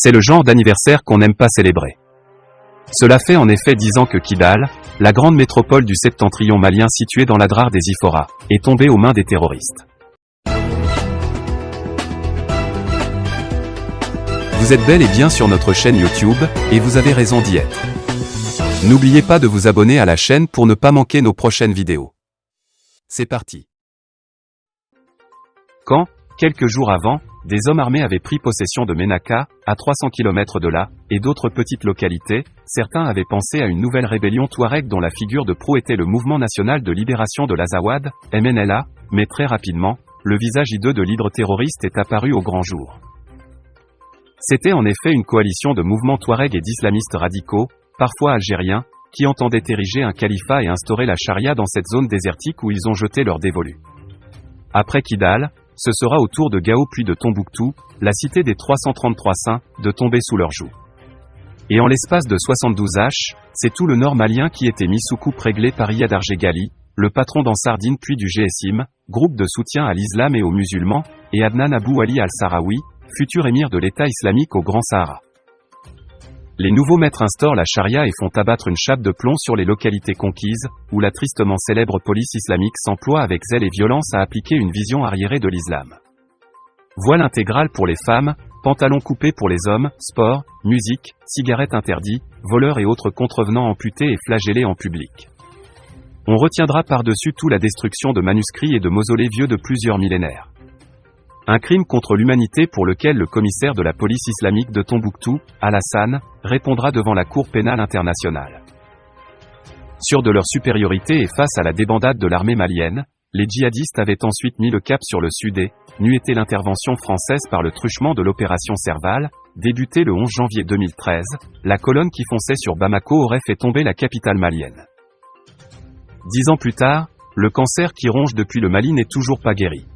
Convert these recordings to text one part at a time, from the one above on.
C'est le genre d'anniversaire qu'on n'aime pas célébrer. Cela fait en effet 10 ans que Kidal, la grande métropole du septentrion malien située dans l'Adrar des Ifora, est tombée aux mains des terroristes. Vous êtes bel et bien sur notre chaîne YouTube, et vous avez raison d'y être. N'oubliez pas de vous abonner à la chaîne pour ne pas manquer nos prochaines vidéos. C'est parti. Quand, quelques jours avant, des hommes armés avaient pris possession de Ménaka, à 300 km de là, et d'autres petites localités, certains avaient pensé à une nouvelle rébellion touareg dont la figure de proue était le Mouvement National de Libération de l'Azawad, MNLA, mais très rapidement, le visage hideux de l'hydre terroriste est apparu au grand jour. C'était en effet une coalition de mouvements touareg et d'islamistes radicaux, parfois algériens, qui entendaient ériger un califat et instaurer la charia dans cette zone désertique où ils ont jeté leurs dévolus. Après Kidal, ce sera au tour de Gao puis de Tombouctou, la cité des 333 saints, de tomber sous leur joug. Et en l'espace de 72 H, c'est tout le nord malien qui était mis sous coupe réglée par Iyad Arjeghali, le patron d'Ansardine puis du GSIM, groupe de soutien à l'islam et aux musulmans, et Adnan Abou Ali al-Sahraoui, futur émir de l'État islamique au Grand Sahara. Les nouveaux maîtres instaurent la charia et font abattre une chape de plomb sur les localités conquises, où la tristement célèbre police islamique s'emploie avec zèle et violence à appliquer une vision arriérée de l'islam. Voile intégral pour les femmes, pantalons coupés pour les hommes, sport, musique, cigarettes interdites, voleurs et autres contrevenants amputés et flagellés en public. On retiendra par-dessus tout la destruction de manuscrits et de mausolées vieux de plusieurs millénaires. Un crime contre l'humanité pour lequel le commissaire de la police islamique de Tombouctou, Alassane, répondra devant la Cour pénale internationale. Sûrs de leur supériorité et face à la débandade de l'armée malienne, les djihadistes avaient ensuite mis le cap sur le sud-est, n'eût été l'intervention française par le truchement de l'opération Serval, débutée le 11 janvier 2013, la colonne qui fonçait sur Bamako aurait fait tomber la capitale malienne. 10 ans plus tard, le cancer qui ronge depuis le Mali n'est toujours pas guéri.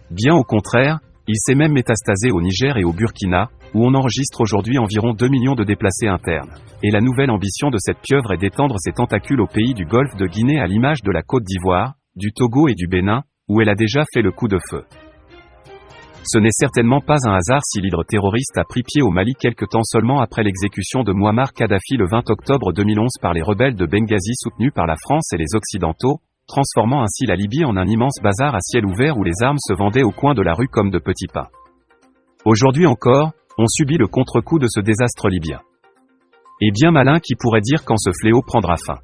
Bien au contraire, il s'est même métastasé au Niger et au Burkina, où on enregistre aujourd'hui environ 2 millions de déplacés internes. Et la nouvelle ambition de cette pieuvre est d'étendre ses tentacules aux pays du golfe de Guinée à l'image de la Côte d'Ivoire, du Togo et du Bénin, où elle a déjà fait le coup de feu. Ce n'est certainement pas un hasard si l'hydre terroriste a pris pied au Mali quelque temps seulement après l'exécution de Mouammar Kadhafi le 20 octobre 2011 par les rebelles de Benghazi soutenus par la France et les Occidentaux, transformant ainsi la Libye en un immense bazar à ciel ouvert où les armes se vendaient au coin de la rue comme de petits pains. Aujourd'hui encore, on subit le contre-coup de ce désastre libyen. Et bien malin qui pourrait dire quand ce fléau prendra fin.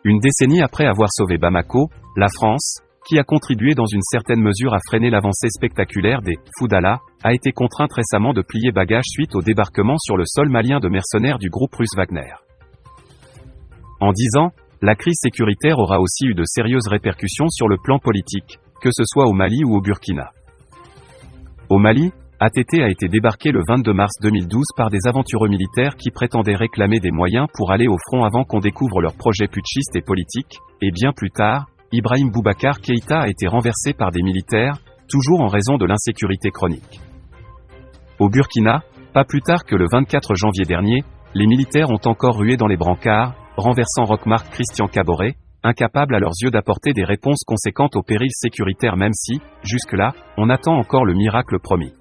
Une décennie après avoir sauvé Bamako, la France, qui a contribué dans une certaine mesure à freiner l'avancée spectaculaire des Foudala, a été contrainte récemment de plier bagages suite au débarquement sur le sol malien de mercenaires du groupe russe Wagner. En 10 ans, la crise sécuritaire aura aussi eu de sérieuses répercussions sur le plan politique, que ce soit au Mali ou au Burkina. Au Mali, ATT a été débarqué le 22 mars 2012 par des aventureux militaires qui prétendaient réclamer des moyens pour aller au front avant qu'on découvre leurs projets putschistes et politiques, et bien plus tard, Ibrahim Boubacar Keïta a été renversé par des militaires, toujours en raison de l'insécurité chronique. Au Burkina, pas plus tard que le 24 janvier dernier, les militaires ont encore rué dans les brancards, renversant Roch-Marc Christian Caboret, incapable à leurs yeux d'apporter des réponses conséquentes aux périls sécuritaires même si, jusque-là, on attend encore le miracle promis.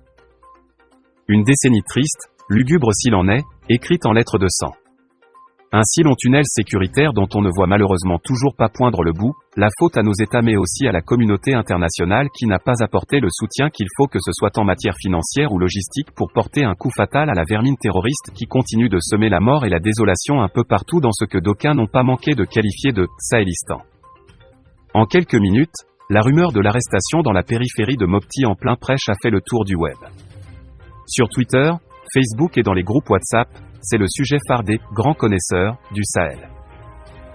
Une décennie triste, lugubre s'il en est, écrite en lettres de sang. Un si long tunnel sécuritaire dont on ne voit malheureusement toujours pas poindre le bout, la faute à nos États mais aussi à la communauté internationale qui n'a pas apporté le soutien qu'il faut que ce soit en matière financière ou logistique pour porter un coup fatal à la vermine terroriste qui continue de semer la mort et la désolation un peu partout dans ce que d'aucuns n'ont pas manqué de qualifier de « Sahélistan ». En quelques minutes, la rumeur de l'arrestation dans la périphérie de Mopti en plein prêche a fait le tour du web. Sur Twitter, Facebook et dans les groupes WhatsApp, c'est le sujet phare des « grands connaisseurs » du Sahel.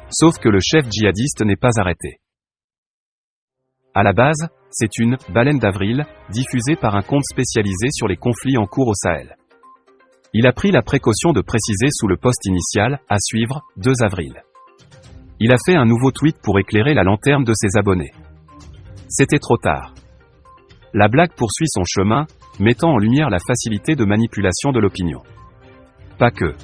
Sauf que le chef djihadiste n'est pas arrêté. À la base, c'est une « baleine d'avril » diffusée par un compte spécialisé sur les conflits en cours au Sahel. Il a pris la précaution de préciser sous le post initial, à suivre, 2 avril. Il a fait un nouveau tweet pour éclairer la lanterne de ses abonnés. C'était trop tard. La blague poursuit son chemin, mettant en lumière la facilité de manipulation de l'opinion. Pas que.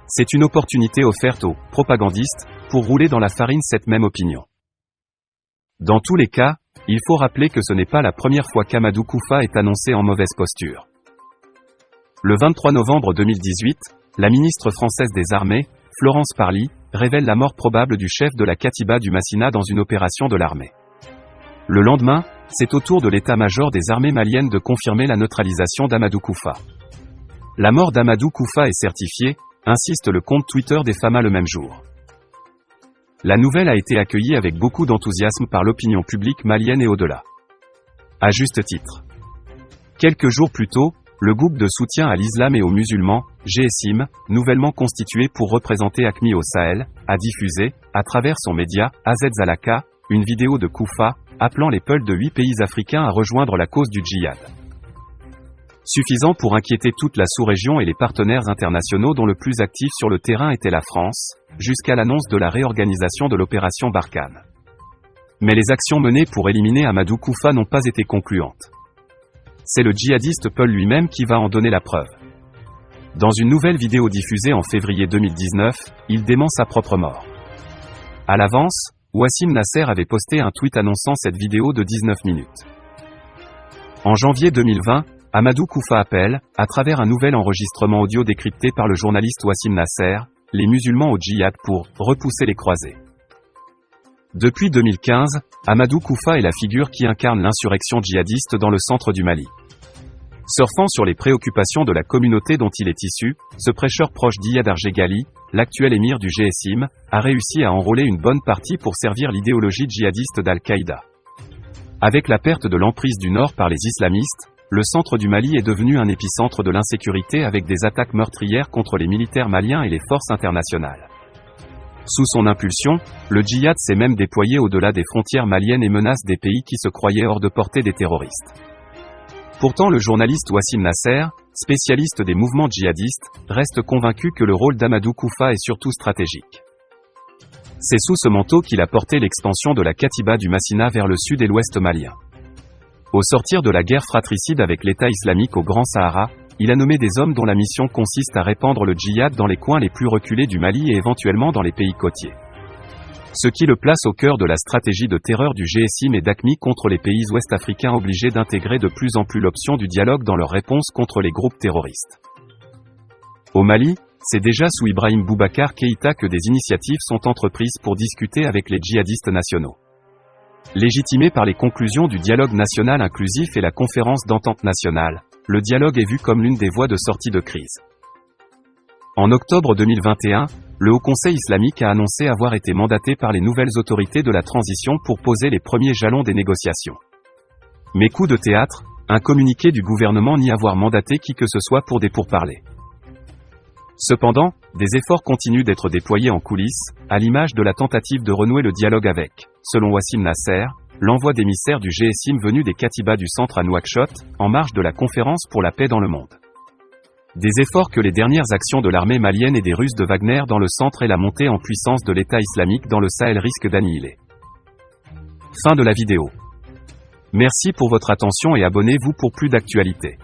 C'est une opportunité offerte aux propagandistes pour rouler dans la farine cette même opinion. Dans tous les cas, il faut rappeler que ce n'est pas la première fois qu'Amadou Koufa est annoncé en mauvaise posture. Le 23 novembre 2018, la ministre française des Armées, Florence Parly, révèle la mort probable du chef de la Katiba du Massina dans une opération de l'armée. Le lendemain, c'est au tour de l'état-major des armées maliennes de confirmer la neutralisation d'Amadou Koufa. La mort d'Amadou Koufa est certifiée, insiste le compte Twitter des Fama le même jour. La nouvelle a été accueillie avec beaucoup d'enthousiasme par l'opinion publique malienne et au-delà. À juste titre. Quelques jours plus tôt, le groupe de soutien à l'islam et aux musulmans, GSIM, nouvellement constitué pour représenter AQMI au Sahel, a diffusé, à travers son média, AZ Zalaka, une vidéo de Koufa, appelant les peuls de 8 pays africains à rejoindre la cause du djihad. Suffisant pour inquiéter toute la sous-région et les partenaires internationaux dont le plus actif sur le terrain était la France, jusqu'à l'annonce de la réorganisation de l'opération Barkhane. Mais les actions menées pour éliminer Amadou Koufa n'ont pas été concluantes. C'est le djihadiste Peul lui-même qui va en donner la preuve. Dans une nouvelle vidéo diffusée en février 2019, il dément sa propre mort. À l'avance, Wassim Nasser avait posté un tweet annonçant cette vidéo de 19 minutes. En janvier 2020, Amadou Koufa appelle, à travers un nouvel enregistrement audio décrypté par le journaliste Wassim Nasser, les musulmans au djihad pour « repousser les croisés ». Depuis 2015, Amadou Koufa est la figure qui incarne l'insurrection djihadiste dans le centre du Mali. Surfant sur les préoccupations de la communauté dont il est issu, ce prêcheur proche d'Iyad Arjeghali, l'actuel émir du GSIM, a réussi à enrôler une bonne partie pour servir l'idéologie djihadiste d'Al-Qaïda. Avec la perte de l'emprise du Nord par les islamistes, le centre du Mali est devenu un épicentre de l'insécurité avec des attaques meurtrières contre les militaires maliens et les forces internationales. Sous son impulsion, le djihad s'est même déployé au-delà des frontières maliennes et menace des pays qui se croyaient hors de portée des terroristes. Pourtant le journaliste Wassim Nasser, spécialiste des mouvements djihadistes, reste convaincu que le rôle d'Amadou Koufa est surtout stratégique. C'est sous ce manteau qu'il a porté l'expansion de la Katiba du Massina vers le sud et l'ouest malien. Au sortir de la guerre fratricide avec l'État islamique au Grand Sahara, il a nommé des hommes dont la mission consiste à répandre le djihad dans les coins les plus reculés du Mali et éventuellement dans les pays côtiers. Ce qui le place au cœur de la stratégie de terreur du GSIM et d'AQMI contre les pays ouest-africains obligés d'intégrer de plus en plus l'option du dialogue dans leur réponse contre les groupes terroristes. Au Mali, c'est déjà sous Ibrahim Boubacar Keïta que des initiatives sont entreprises pour discuter avec les djihadistes nationaux. Légitimé par les conclusions du dialogue national inclusif et la conférence d'entente nationale, le dialogue est vu comme l'une des voies de sortie de crise. En octobre 2021, le Haut Conseil islamique a annoncé avoir été mandaté par les nouvelles autorités de la transition pour poser les premiers jalons des négociations. Mais coup de théâtre, un communiqué du gouvernement nie avoir mandaté qui que ce soit pour des pourparlers. Cependant, des efforts continuent d'être déployés en coulisses, à l'image de la tentative de renouer le dialogue avec, selon Wassim Nasser, l'envoi d'émissaires du GSIM venus des Katibas du centre à Nouakchott, en marge de la conférence pour la paix dans le monde. Des efforts que les dernières actions de l'armée malienne et des Russes de Wagner dans le centre et la montée en puissance de l'État islamique dans le Sahel risquent d'annihiler. Fin de la vidéo. Merci pour votre attention et abonnez-vous pour plus d'actualités.